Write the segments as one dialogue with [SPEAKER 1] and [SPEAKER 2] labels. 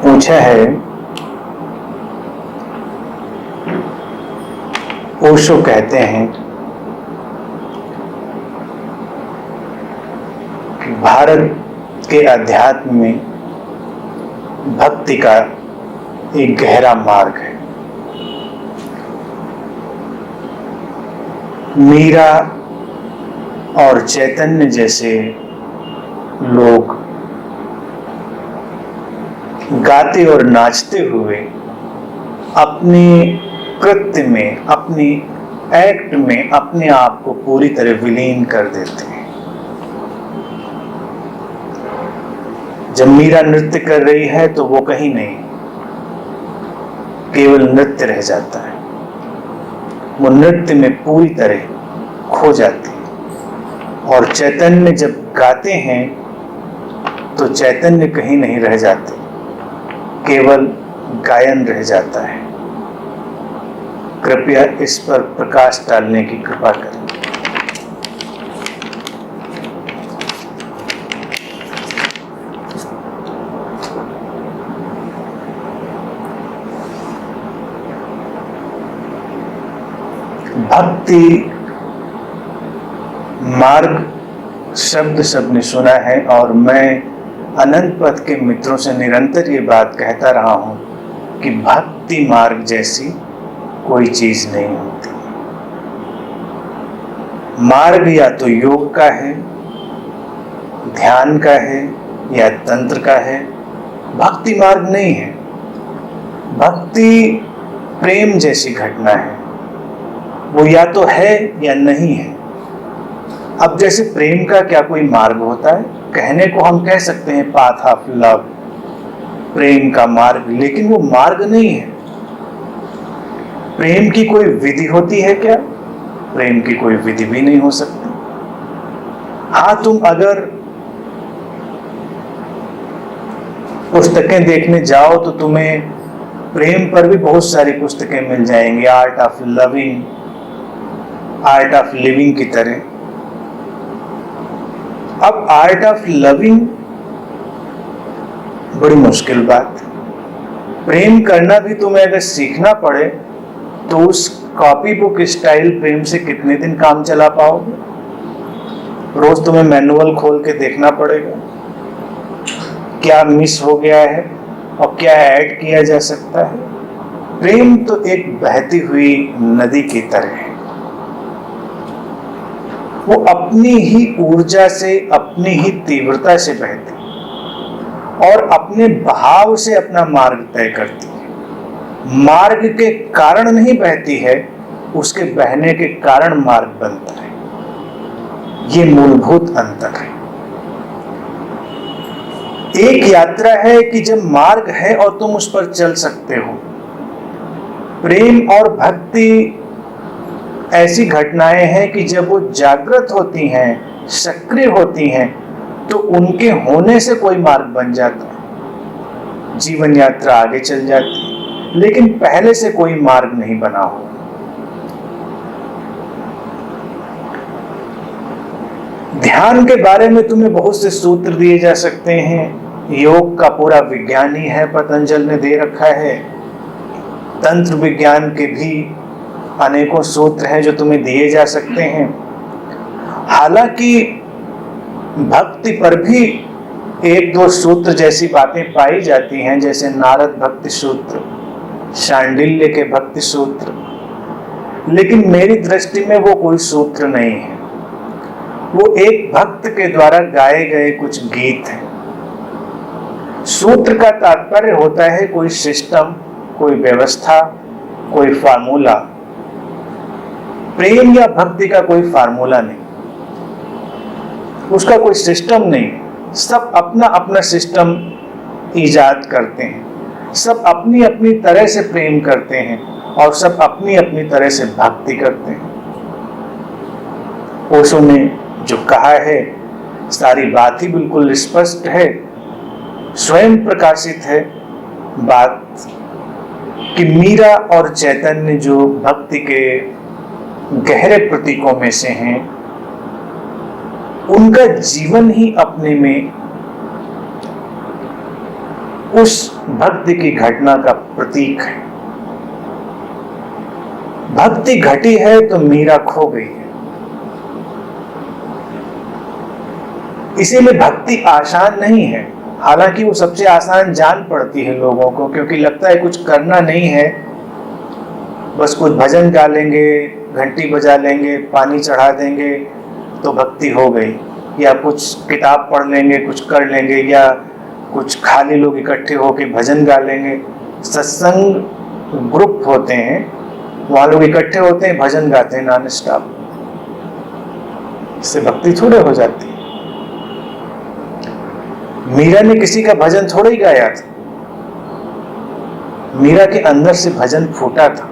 [SPEAKER 1] पूछा है, ओशो कहते हैं कि भारत के अध्यात्म में भक्ति का एक गहरा मार्ग है। मीरा और चैतन्य जैसे लोग गाते और नाचते हुए अपने कृत्य में, अपनी एक्ट में अपने आप को पूरी तरह विलीन कर देते हैं। जब मीरा नृत्य कर रही है तो वो कहीं नहीं, केवल नृत्य रह जाता है। वो नृत्य में पूरी तरह खो जाती है। और चैतन्य जब गाते हैं तो चैतन्य कहीं नहीं रह जाते, केवल गायन रह जाता है। कृपया इस पर प्रकाश डालने की कृपा करें। भक्ति मार्ग शब्द सबने सुना है और मैं अनंत पथ के मित्रों से निरंतर ये बात कहता रहा हूं कि भक्ति मार्ग जैसी कोई चीज नहीं होती। मार्ग या तो योग का है, ध्यान का है या तंत्र का है, भक्ति मार्ग नहीं है। भक्ति प्रेम जैसी घटना है, वो या तो है या नहीं है। अब जैसे प्रेम का क्या कोई मार्ग होता है? कहने को हम कह सकते हैं पाथ ऑफ लव, प्रेम का मार्ग, लेकिन वो मार्ग नहीं है। प्रेम की कोई विधि होती है क्या? प्रेम की कोई विधि भी नहीं हो सकती। हाँ, तुम अगर पुस्तकें देखने जाओ तो तुम्हें प्रेम पर भी बहुत सारी पुस्तकें मिल जाएंगी, art of loving, art of living की तरह। अब आर्ट ऑफ लविंग बड़ी मुश्किल बात है। प्रेम करना भी तुम्हें अगर सीखना पड़े तो उस कॉपी बुक स्टाइल प्रेम से कितने दिन काम चला पाओगे? रोज तुम्हें मैनुअल खोल के देखना पड़ेगा, क्या मिस हो गया है और क्या ऐड किया जा सकता है। प्रेम तो एक बहती हुई नदी की तरह है। वो अपनी ही ऊर्जा से, अपनी ही तीव्रता से बहती है और अपने बहाव से अपना मार्ग तय करती है। मार्ग के कारण नहीं बहती है, उसके बहने के कारण मार्ग बनता है। ये मूलभूत अंतर है। एक यात्रा है कि जब मार्ग है और तुम उस पर चल सकते हो। प्रेम और भक्ति ऐसी घटनाएं हैं कि जब वो जागृत होती हैं, सक्रिय होती हैं, तो उनके होने से कोई मार्ग बन जाता है, जीवन यात्रा आगे चल जाती है, लेकिन पहले से कोई मार्ग नहीं बना हो। ध्यान के बारे में तुम्हें बहुत से सूत्र दिए जा सकते हैं। योग का पूरा विज्ञान ही है, पतंजल ने दे रखा है। तंत्र विज्ञान के भी अनेकों सूत्र हैं जो तुम्हें दिए जा सकते हैं। हालांकि भक्ति पर भी एक दो सूत्र जैसी बातें पाई जाती हैं, जैसे नारद भक्ति सूत्र, शांडिल्य के भक्ति सूत्र, लेकिन मेरी दृष्टि में वो कोई सूत्र नहीं है। वो एक भक्त के द्वारा गाए गए कुछ गीत हैं। सूत्र का तात्पर्य होता है कोई सिस्टम, कोई व्यवस्था, कोई फार्मूला। प्रेम या भक्ति का कोई फार्मूला नहीं, उसका कोई सिस्टम नहीं। सब अपना अपना सिस्टम ईजाद करते हैं, सब अपनी अपनी तरह से प्रेम करते हैं और सब अपनी अपनी तरह से भक्ति करते हैं। ओशो ने जो कहा है, सारी बात ही बिल्कुल स्पष्ट है, स्वयं प्रकाशित है बात कि मीरा और चैतन्य जो भक्ति के गहरे प्रतीकों में से हैं, उनका जीवन ही अपने में उस भक्ति की घटना का प्रतीक है। भक्ति घटी है तो मीरा खो गई है। इसीलिए भक्ति आसान नहीं है, हालांकि वो सबसे आसान जान पड़ती है लोगों को, क्योंकि लगता है कुछ करना नहीं है, बस कुछ भजन गा लेंगे, घंटी बजा लेंगे, पानी चढ़ा देंगे तो भक्ति हो गई, या कुछ किताब पढ़ लेंगे, कुछ कर लेंगे, या कुछ खाली लोग इकट्ठे होकर भजन गा लेंगे। सत्संग ग्रुप होते हैं, वहां लोग इकट्ठे होते हैं, भजन गाते हैं नॉन स्टॉप, इससे भक्ति थोड़े हो जाती है। मीरा ने किसी का भजन थोड़ा ही गाया था, मीरा के अंदर से भजन फूटा था,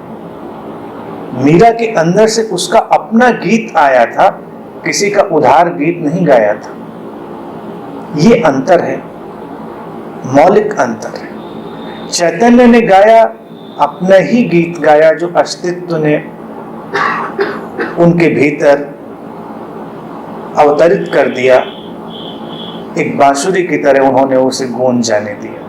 [SPEAKER 1] मीरा के अंदर से उसका अपना गीत आया था, किसी का उधार गीत नहीं गाया था। ये अंतर है, मौलिक अंतर है। चैतन्य ने गाया, अपना ही गीत गाया, जो अस्तित्व ने उनके भीतर अवतरित कर दिया, एक बांसुरी की तरह उन्होंने उसे गूंज जाने दिया।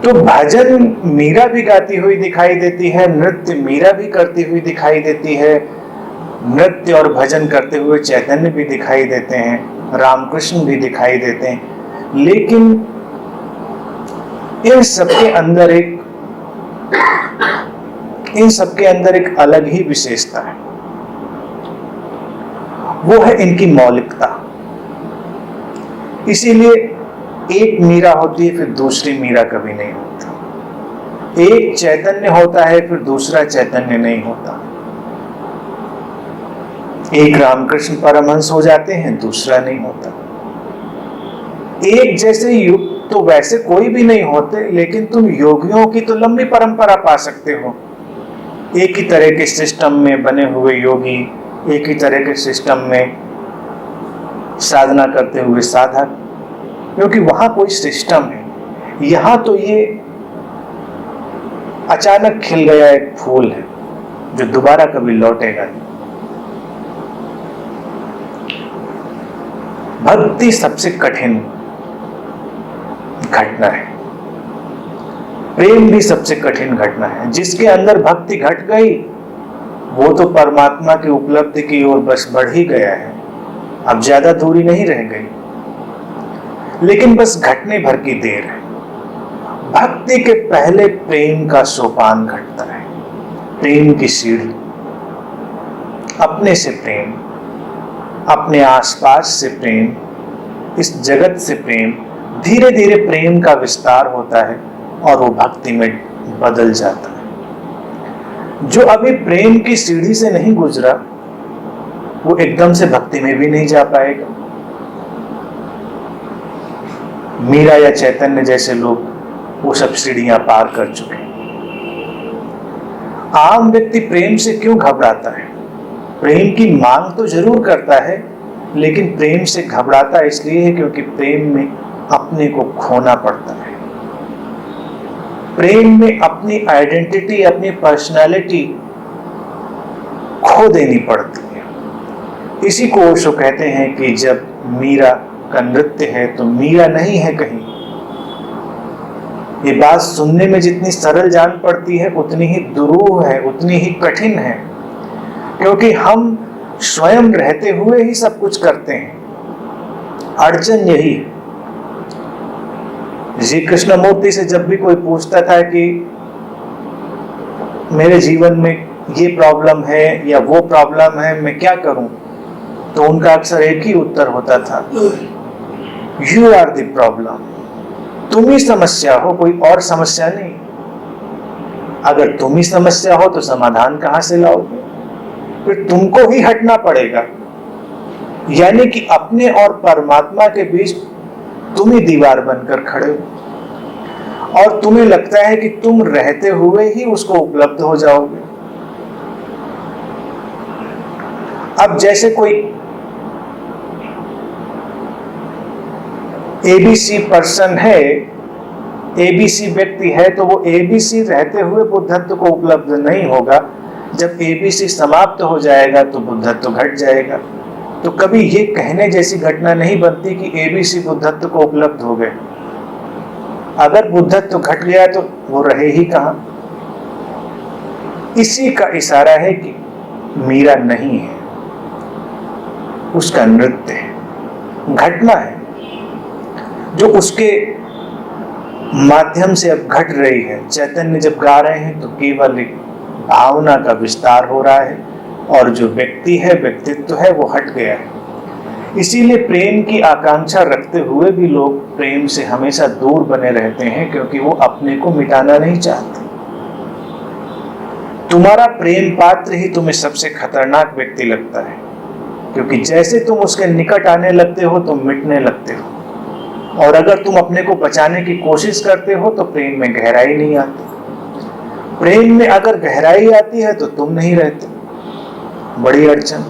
[SPEAKER 1] तो भजन मीरा भी गाती हुई दिखाई देती है, नृत्य मीरा भी करती हुई दिखाई देती है, नृत्य और भजन करते हुए चैतन्य भी दिखाई देते हैं, रामकृष्ण भी दिखाई देते हैं। लेकिन इन सबके अंदर एक अलग ही विशेषता है, वो है इनकी मौलिकता। इसीलिए एक मीरा होती है, फिर दूसरी मीरा कभी नहीं होती। एक चैतन्य होता है, फिर दूसरा चैतन्य नहीं होता। एक रामकृष्ण परमहंस हो जाते हैं, दूसरा नहीं होता। एक जैसे युग तो वैसे कोई भी नहीं होते, लेकिन तुम योगियों की तो लंबी परंपरा पा सकते हो। एक ही तरह के सिस्टम में बने हुए योगी, एक ही तरह के सिस्टम में साधना करते हुए साधक, क्योंकि वहां कोई सिस्टम है। यहां तो ये अचानक खिल गया एक फूल है जो दोबारा कभी लौटेगा नहीं। भक्ति सबसे कठिन घटना है, प्रेम भी सबसे कठिन घटना है। जिसके अंदर भक्ति घट गई वो तो परमात्मा की उपलब्धि की ओर बस बढ़ ही गया है, अब ज्यादा दूरी नहीं रह गई, लेकिन बस घटने भर की देर है। भक्ति के पहले प्रेम का सोपान घटता है, प्रेम की सीढ़ी, अपने से प्रेम, अपने आसपास से प्रेम, इस जगत से प्रेम, धीरे धीरे प्रेम का विस्तार होता है और वो भक्ति में बदल जाता है। जो अभी प्रेम की सीढ़ी से नहीं गुजरा वो एकदम से भक्ति में भी नहीं जा पाएगा। मीरा या चैतन्य जैसे लोग वो सब सीढ़ियां पार कर चुके हैं। आम व्यक्ति प्रेम से क्यों घबराता है? प्रेम की मांग तो जरूर करता है, लेकिन प्रेम से घबराता इसलिए है क्योंकि प्रेम में अपने को खोना पड़ता है। प्रेम में अपनी आइडेंटिटी, अपनी पर्सनालिटी खो देनी पड़ती है। इसी को ओशो कहते हैं कि जब मीरा का नृत्य है तो मीरा नहीं है कहीं। ये बात सुनने में जितनी सरल जान पड़ती है उतनी ही दुरूह है, उतनी ही कठिन है, क्योंकि हम स्वयं रहते हुए ही सब कुछ करते हैं। अड़चन यही है। श्री कृष्णमूर्ति से जब भी कोई पूछता था कि मेरे जीवन में ये प्रॉब्लम है या वो प्रॉब्लम है, मैं क्या करूं, तो उनका अक्सर एक ही उत्तर होता था, यू आर द प्रॉब्लम। तुम ही समस्या हो, कोई और समस्या नहीं। अगर तुम ही समस्या हो तो समाधान कहां से लाओगे? फिर तुमको ही हटना पड़ेगा। यानी कि अपने और परमात्मा के बीच तुम ही दीवार बनकर खड़े हो और तुम्हें लगता है कि तुम रहते हुए ही उसको उपलब्ध हो जाओगे। अब जैसे कोई एबीसी पर्सन है, एबीसी व्यक्ति है, तो वो एबीसी रहते हुए बुद्धत्व को उपलब्ध नहीं होगा। जब एबीसी समाप्त हो जाएगा तो बुद्धत्व घट जाएगा। तो कभी ये कहने जैसी घटना नहीं बनती कि ABC बुद्धत्व को उपलब्ध हो गए। अगर बुद्धत्व घट गया तो वो रहे ही कहां। इसी का इशारा है कि मीरा नहीं है, उसका नृत्य है, घटना है जो उसके माध्यम से अब घट रही है। चैतन्य जब गा रहे हैं तो केवल एक भावना का विस्तार हो रहा है और जो व्यक्ति है, व्यक्तित्व है, वो हट गया है। इसीलिए प्रेम की आकांक्षा रखते हुए भी लोग प्रेम से हमेशा दूर बने रहते हैं, क्योंकि वो अपने को मिटाना नहीं चाहते। तुम्हारा प्रेम पात्र ही तुम्हें सबसे खतरनाक व्यक्ति लगता है, क्योंकि जैसे तुम उसके निकट आने लगते हो तुम मिटने लगते हो, और अगर तुम अपने को बचाने की कोशिश करते हो तो प्रेम में गहराई नहीं आती। प्रेम में अगर गहराई आती है तो तुम नहीं रहते, बड़ी अड़चन।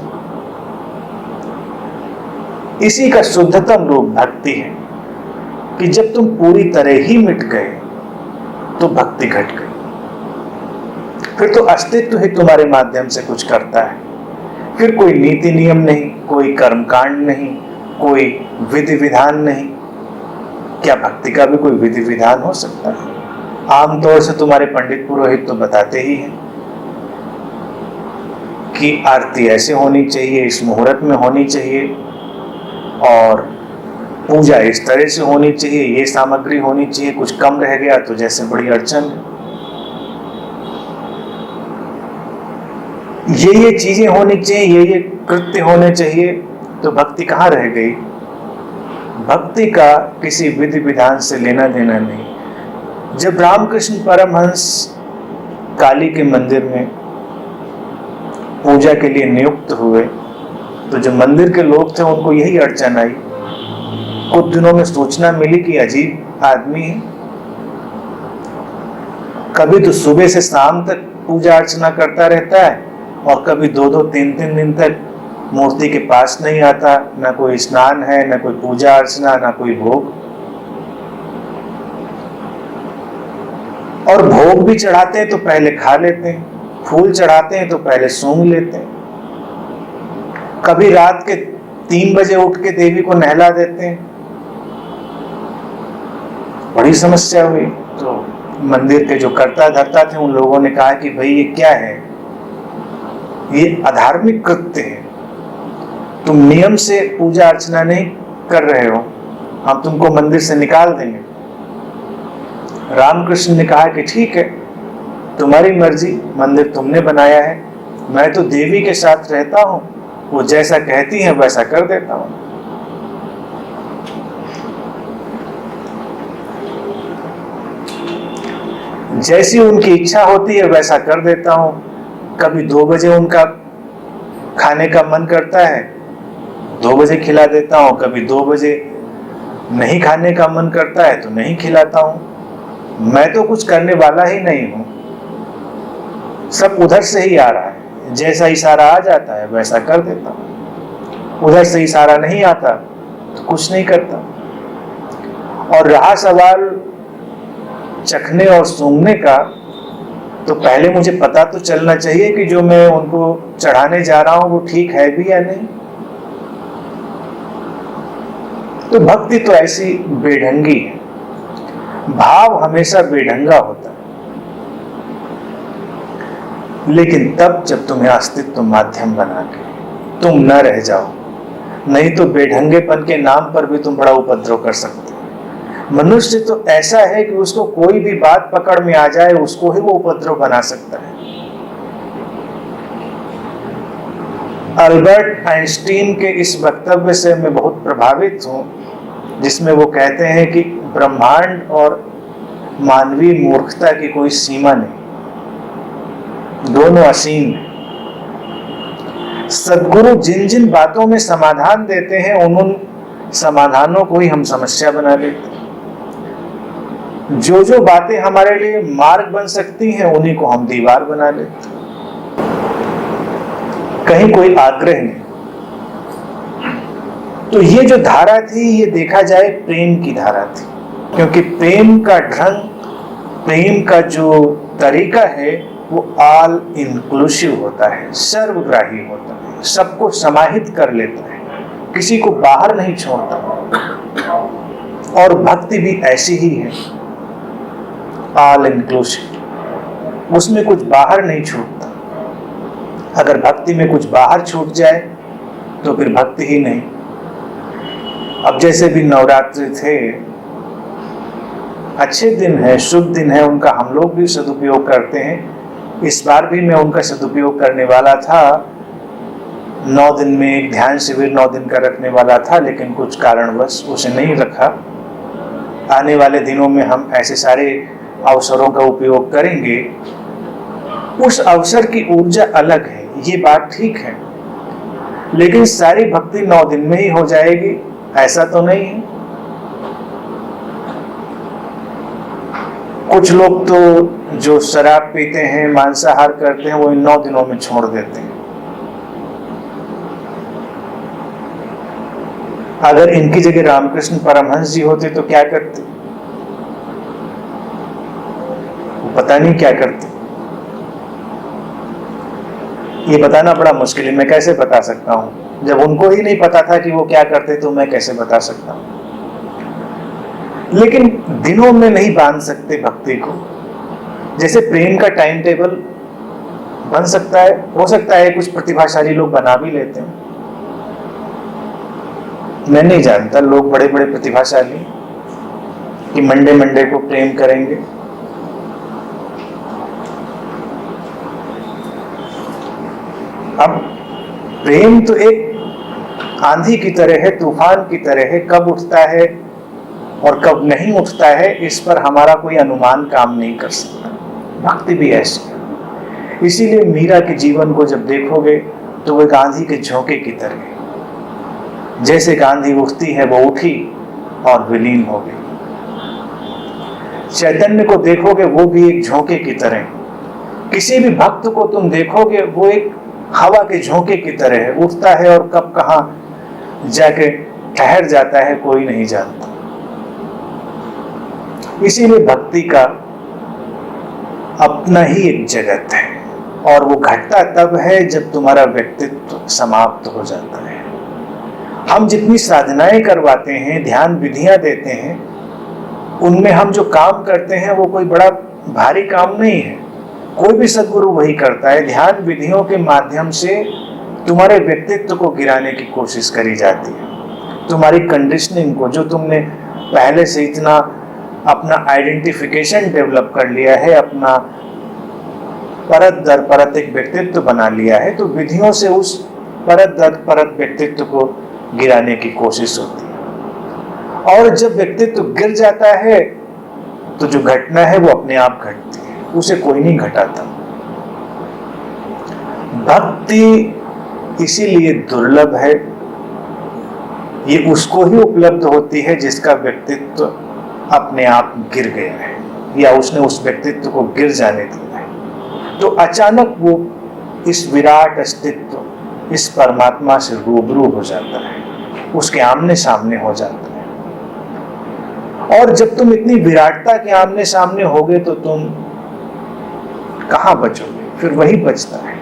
[SPEAKER 1] इसी का शुद्धतम रूप भक्ति है कि जब तुम पूरी तरह ही मिट गए तो भक्ति घट गई। फिर तो अस्तित्व ही तुम्हारे माध्यम से कुछ करता है। फिर कोई नीति नियम नहीं, कोई कर्मकांड नहीं, कोई विधि विधान नहीं। क्या भक्ति का भी कोई विधि विधान हो सकता है? आमतौर से तुम्हारे पंडित पुरोहित तो बताते ही हैं कि आरती ऐसे होनी चाहिए, इस मुहूर्त में होनी चाहिए, और पूजा इस तरह से होनी चाहिए, ये सामग्री होनी चाहिए। कुछ कम रह गया तो जैसे बड़ी अड़चन है। ये चीजें होनी चाहिए, ये कृत्य होने चाहिए, तो भक्ति कहाँ रह गई? भक्ति का किसी विधि विधान से लेना देना नहीं। जब रामकृष्ण परमहंस काली के मंदिर में पूजा के लिए नियुक्त हुए तो जो मंदिर के लोग थे उनको यही अड़चन आई। कुछ दिनों में सूचना मिली कि अजीब आदमी है, कभी तो सुबह से शाम तक पूजा अर्चना करता रहता है और कभी 2-2, 3-3 दिन तक मूर्ति के पास नहीं आता। ना कोई स्नान है, ना कोई पूजा अर्चना, ना कोई भोग। और भोग भी चढ़ाते हैं तो पहले खा लेते हैं, फूल चढ़ाते हैं तो पहले सूंघ लेते हैं। कभी रात के 3 बजे उठ के देवी को नहला देते हैं। बड़ी समस्या हुई। तो मंदिर के जो कर्ता धर्ता थे उन लोगों ने कहा कि भाई ये क्या है, ये अधार्मिक कृत्य है, तुम नियम से पूजा अर्चना नहीं कर रहे हो, हम तुमको मंदिर से निकाल देंगे। रामकृष्ण ने कहा कि ठीक है, तुम्हारी मर्जी, मंदिर तुमने बनाया है, मैं तो देवी के साथ रहता हूं, वो जैसा कहती है वैसा कर देता हूं। जैसी उनकी इच्छा होती है वैसा कर देता हूं। कभी 2 बजे उनका खाने का मन करता है, 2 बजे खिला देता हूं। कभी 2 बजे नहीं खाने का मन करता है तो नहीं खिलाता हूं। मैं तो कुछ करने वाला ही नहीं हूं, सब उधर से ही आ रहा है। जैसा इशारा आ जाता है वैसा कर देता हूं, उधर से इशारा नहीं आता तो कुछ नहीं करता। और रहा सवाल चखने और सूंघने का, तो पहले मुझे पता तो चलना चाहिए कि जो मैं उनको चढ़ाने जा रहा हूं वो ठीक है भी या नहीं। तो भक्ति तो ऐसी बेढंगी है, भाव हमेशा बेढंगा होता है, लेकिन तब जब तुम्हें अस्तित्व माध्यम बना के तुम न रह जाओ, नहीं तो बेढंगेपन के नाम पर भी तुम बड़ा उपद्रव कर सकते हो। मनुष्य तो ऐसा है कि उसको कोई भी बात पकड़ में आ जाए उसको ही वो उपद्रव बना सकता है। अल्बर्ट आइंस्टीन के इस वक्तव्य से मैं बहुत प्रभावित हूं, जिसमें वो कहते हैं कि ब्रह्मांड और मानवीय मूर्खता की कोई सीमा नहीं, दोनों असीम हैं। सद्गुरु जिन जिन बातों में समाधान देते हैं उन समाधानों को ही हम समस्या बना लेते हैं। जो जो बातें हमारे लिए मार्ग बन सकती हैं उन्हीं को हम दीवार बना लेते हैं। कहीं कोई आग्रह नहीं। तो ये जो धारा थी, ये देखा जाए प्रेम की धारा थी, क्योंकि प्रेम का ढंग, प्रेम का जो तरीका है वो ऑल इंक्लूसिव होता है, सर्वग्राही होता है, सबको समाहित कर लेता है। किसी को बाहर नहीं छोड़ता। और भक्ति भी ऐसी ही है, ऑल इंक्लूसिव, उसमें कुछ बाहर नहीं छूटता। अगर भक्ति में कुछ बाहर छूट जाए तो फिर भक्ति ही नहीं। अब जैसे भी नवरात्रि थे, अच्छे दिन है, शुभ दिन है, उनका हम लोग भी सदुपयोग करते हैं। इस बार भी मैं उनका सदुपयोग करने वाला था। 9 दिन में एक ध्यान शिविर 9 दिन का रखने वाला था, लेकिन कुछ कारणवश उसे नहीं रखा। आने वाले दिनों में हम ऐसे सारे अवसरों का उपयोग करेंगे। उस अवसर की ऊर्जा अलग है, ये बात ठीक है, लेकिन सारी भक्ति 9 दिन में ही हो जाएगी ऐसा तो नहीं है। कुछ लोग तो जो शराब पीते हैं, मांसाहार करते हैं, वो इन 9 दिनों में छोड़ देते हैं। अगर इनकी जगह रामकृष्ण परमहंस जी होते तो क्या करते? वो पता नहीं क्या करते। ये बताना बड़ा मुश्किल है। मैं कैसे बता सकता हूं? जब उनको ही नहीं पता था कि वो क्या करते तो मैं कैसे बता सकता हूं? लेकिन दिनों में नहीं बांध सकते भक्ति को। जैसे प्रेम का टाइम टेबल बन सकता है, हो सकता है कुछ प्रतिभाशाली लोग बना भी लेते हैं। मैं नहीं जानता, लोग बड़े बड़े प्रतिभाशाली कि मंडे मंडे को प्रेम करेंगे। अब प्रेम तो एक आंधी की तरह है, तूफान की तरह है। कब उठता है और कब नहीं उठता है, इस पर हमारा कोई अनुमान काम नहीं कर सकता। भक्ति भी ऐसी है। इसीलिए मीरा के जीवन को जब देखोगे तो वो एक आंधी के झोंके की तरह है। जैसे आंधी उठती है वो उठी और विलीन हो गई। चैतन्य को देखोगे वो भी एक झोंके की तरह। किसी भी भक्त को तुम देखोगे वो एक हवा के झोंके की तरह है, उठता है और कब कहां जाके ठहर जाता है कोई नहीं जानता। इसीलिए भक्ति का अपना ही एक जगत है, और वो घटता तब है जब तुम्हारा व्यक्तित्व समाप्त हो जाता है। हम जितनी साधनाएं करवाते हैं, ध्यान विधियां देते हैं, उनमें हम जो काम करते हैं वो कोई बड़ा भारी काम नहीं है। कोई भी सद्गुरु वही करता है। ध्यान विधियों के माध्यम से तुम्हारे व्यक्तित्व को गिराने की कोशिश करी जाती है। तुम्हारी कंडीशनिंग को, जो तुमने पहले से इतना अपना आइडेंटिफिकेशन डेवलप कर लिया है, अपना परत दर परत एक व्यक्तित्व बना लिया है, तो विधियों से उस परत दर परत व्यक्तित्व को गिराने की कोशिश होती है। और जब व्यक्तित्व गिर जाता है तो जो घटना है वो अपने आप घटती है, उसे कोई नहीं घटाता। भक्ति इसीलिए दुर्लभ है। ये उसको ही उपलब्ध होती है जिसका व्यक्तित्व अपने आप गिर गया है, या उसने उस व्यक्तित्व को गिर जाने दिया है। तो अचानक वो इस विराट अस्तित्व, इस परमात्मा से रूबरू हो जाता है, उसके आमने सामने हो जाता है। और जब तुम इतनी विराटता के आमने सामने होगे तो तुम कहां बचोगे? फिर वही बचता है,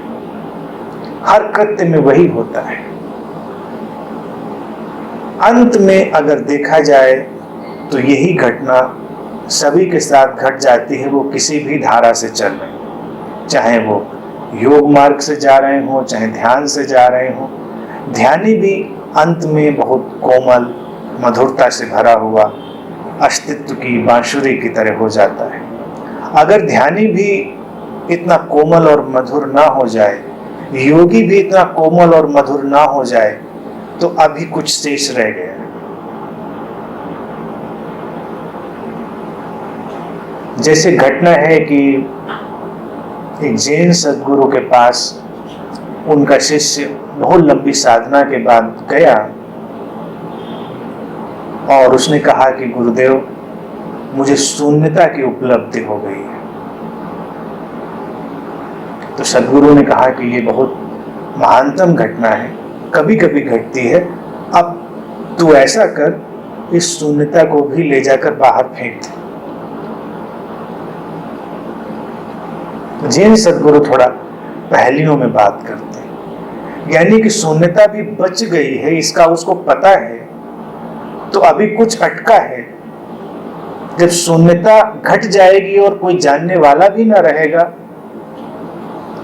[SPEAKER 1] हर कृत्य में वही होता है। अंत में अगर देखा जाए तो यही घटना सभी के साथ घट जाती है। वो किसी भी धारा से चल रहे, चाहे वो योग मार्ग से जा रहे हो, चाहे ध्यान से जा रहे हो। ध्यानी भी अंत में बहुत कोमल, मधुरता से भरा हुआ अस्तित्व की बांसुरी की तरह हो जाता है। अगर ध्यानी भी इतना कोमल और मधुर ना हो जाए, योगी भी इतना कोमल और मधुर ना हो जाए, तो अभी कुछ शेष रह गया। जैसे घटना है कि एक जैन सद्गुरु के पास उनका शिष्य बहुत लंबी साधना के बाद गया और उसने कहा कि गुरुदेव, मुझे शून्यता की उपलब्धि हो गई है। तो सद्गुरु ने कहा कि ये बहुत महानतम घटना है, कभी कभी घटती है। अब तू ऐसा कर, इस शून्यता को भी ले जाकर बाहर फेंक दे। जैन सद्गुरु थोड़ा पहेलियों में बात करते हैं, यानी कि शून्यता भी बच गई है, इसका उसको पता है, तो अभी कुछ अटका है। जब शून्यता घट जाएगी और कोई जानने वाला भी ना रहेगा,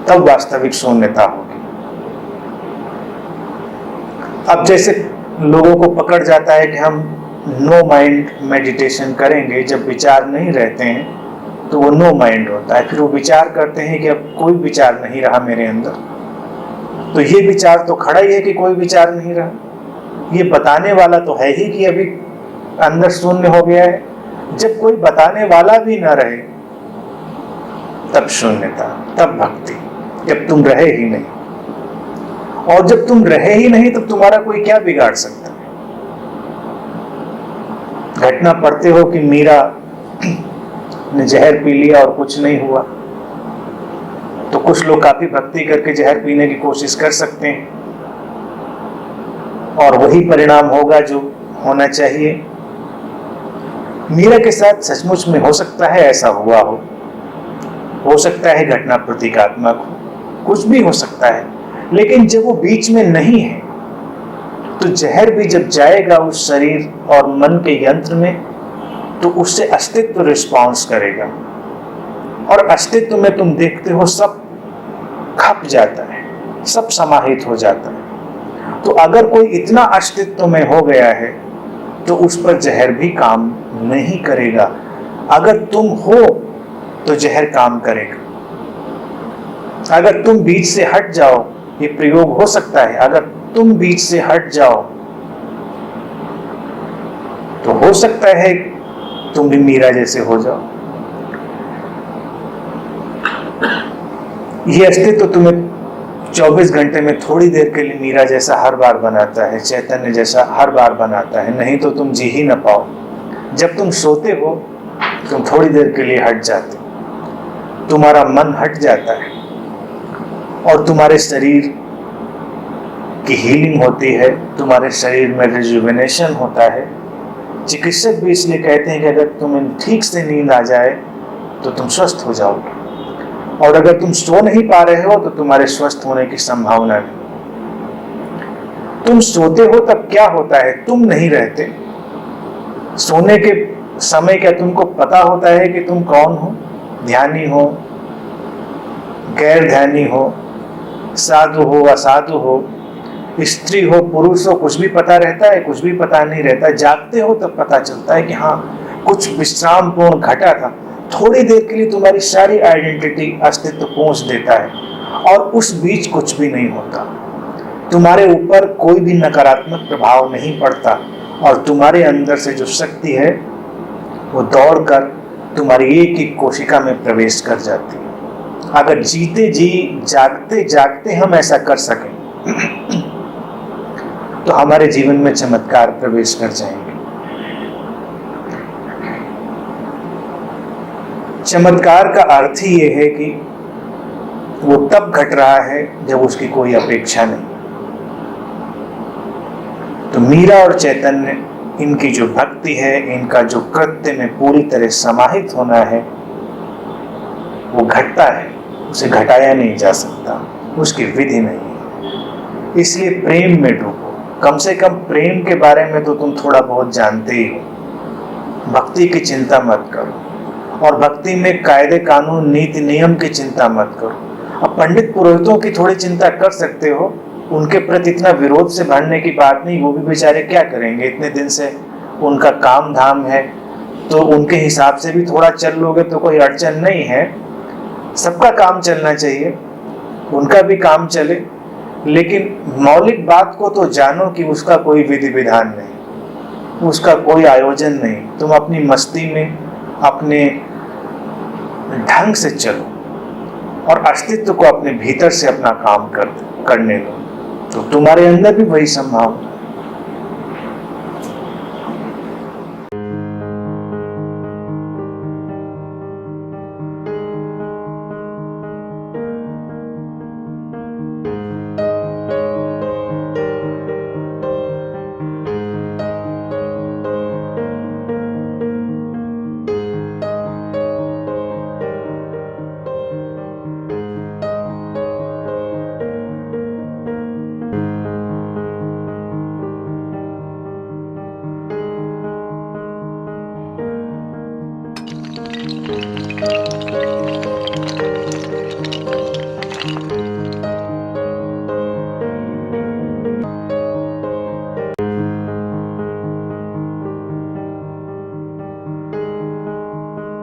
[SPEAKER 1] तब वास्तविक शून्यता होगी। अब जैसे लोगों को पकड़ जाता है कि हम नो माइंड मेडिटेशन करेंगे, जब विचार नहीं रहते हैं तो वो नो माइंड होता है। फिर वो विचार करते हैं कि अब कोई विचार नहीं रहा मेरे अंदर, तो ये विचार तो खड़ा ही है कि कोई विचार नहीं रहा। ये बताने वाला तो है ही कि अभी अंदर शून्य हो गया है। जब कोई बताने वाला भी ना रहे, तब शून्यता, तब भक्ति, जब तुम रहे ही नहीं। और जब तुम रहे ही नहीं, तब तुम्हारा कोई क्या बिगाड़ सकता है। घटना पढ़ते हो कि मीरा ने जहर पी लिया और कुछ नहीं हुआ, तो कुछ लोग काफी भक्ति करके जहर पीने की कोशिश कर सकते हैं और वही परिणाम होगा जो होना चाहिए। मीरा के साथ सचमुच में हो सकता है ऐसा हुआ हो सकता है घटना प्रतीकात्मक हो, कुछ भी हो सकता है। लेकिन जब वो बीच में नहीं है, तो जहर भी जब जाएगा उस शरीर और मन के यंत्र में, तो उससे अस्तित्व रिस्पॉन्स करेगा। और अस्तित्व में तुम देखते हो सब खप जाता है, सब समाहित हो जाता है। तो अगर कोई इतना अस्तित्व में हो गया है, तो उस पर जहर भी काम नहीं करेगा। अगर तुम हो तो जहर काम करेगा। अगर तुम बीच से हट जाओ, ये प्रयोग हो सकता है, अगर तुम बीच से हट जाओ तो हो सकता है तुम भी मीरा जैसे हो जाओ। ये अस्तित्व तुम्हें 24 घंटे में थोड़ी देर के लिए मीरा जैसा हर बार बनाता है, चैतन्य जैसा हर बार बनाता है, नहीं तो तुम जी ही ना पाओ। जब तुम सोते हो, तुम थोड़ी देर के लिए हट जाते हो, तुम्हारा मन हट जाता है और तुम्हारे शरीर की हीलिंग होती है, तुम्हारे शरीर में रिजुविनेशन होता है। चिकित्सक भी इसलिए कहते हैं कि अगर तुम्हें ठीक से नींद आ जाए तो तुम स्वस्थ हो जाओगे, और अगर तुम सो नहीं पा रहे हो तो तुम्हारे स्वस्थ होने की संभावना नहीं। तुम सोते हो तब क्या होता है, तुम नहीं रहते। सोने के समय क्या तुमको पता होता है कि तुम कौन हो? ध्यानी हो, गैर ध्यानी हो, साधु हो, असाधु हो, स्त्री हो, पुरुष हो, कुछ भी पता रहता है? कुछ भी पता नहीं रहता। जागते हो तब पता चलता है कि हाँ, कुछ विश्राम पूर्ण घटा था। थोड़ी देर के लिए तुम्हारी सारी आइडेंटिटी अस्तित्व पहुंच देता है, और उस बीच कुछ भी नहीं होता। तुम्हारे ऊपर कोई भी नकारात्मक प्रभाव नहीं पड़ता, और तुम्हारे अंदर से जो शक्ति है वो दौड़कर तुम्हारी एक एक कोशिका में प्रवेश कर जाती है। अगर जीते जी जागते जागते हम ऐसा कर सकें तो हमारे जीवन में चमत्कार प्रवेश कर जाएंगे। चमत्कार का अर्थ ही ये है कि वो तब घट रहा है जब उसकी कोई अपेक्षा नहीं। तो मीरा और चैतन्य, इनकी जो भक्ति है, इनका जो कृत्य में पूरी तरह समाहित होना है, वो घटता है, उसे घटाया नहीं जा सकता, उसकी विधि नहीं है। इसलिए प्रेम में डूबो। कम से कम प्रेम के बारे में तो तुम थोड़ा बहुत जानते ही हो। भक्ति की चिंता मत करो, और भक्ति में कायदे कानून नीति नियम की चिंता मत करो। अब पंडित पुरोहितों की थोड़ी चिंता कर सकते हो, उनके प्रति इतना विरोध से भरने की बात नहीं। वो भी बेचारे क्या करेंगे, इतने दिन से उनका काम धाम है, तो उनके हिसाब से भी थोड़ा चल लोगे तो कोई अड़चन नहीं है। सबका काम चलना चाहिए, उनका भी काम चले, लेकिन मौलिक बात को तो जानो कि उसका कोई विधि विधान नहीं, उसका कोई आयोजन नहीं। तुम अपनी मस्ती में अपने ढंग से चलो, और अस्तित्व को अपने भीतर से अपना काम करने दो, तो तुम्हारे अंदर भी वही संभावना।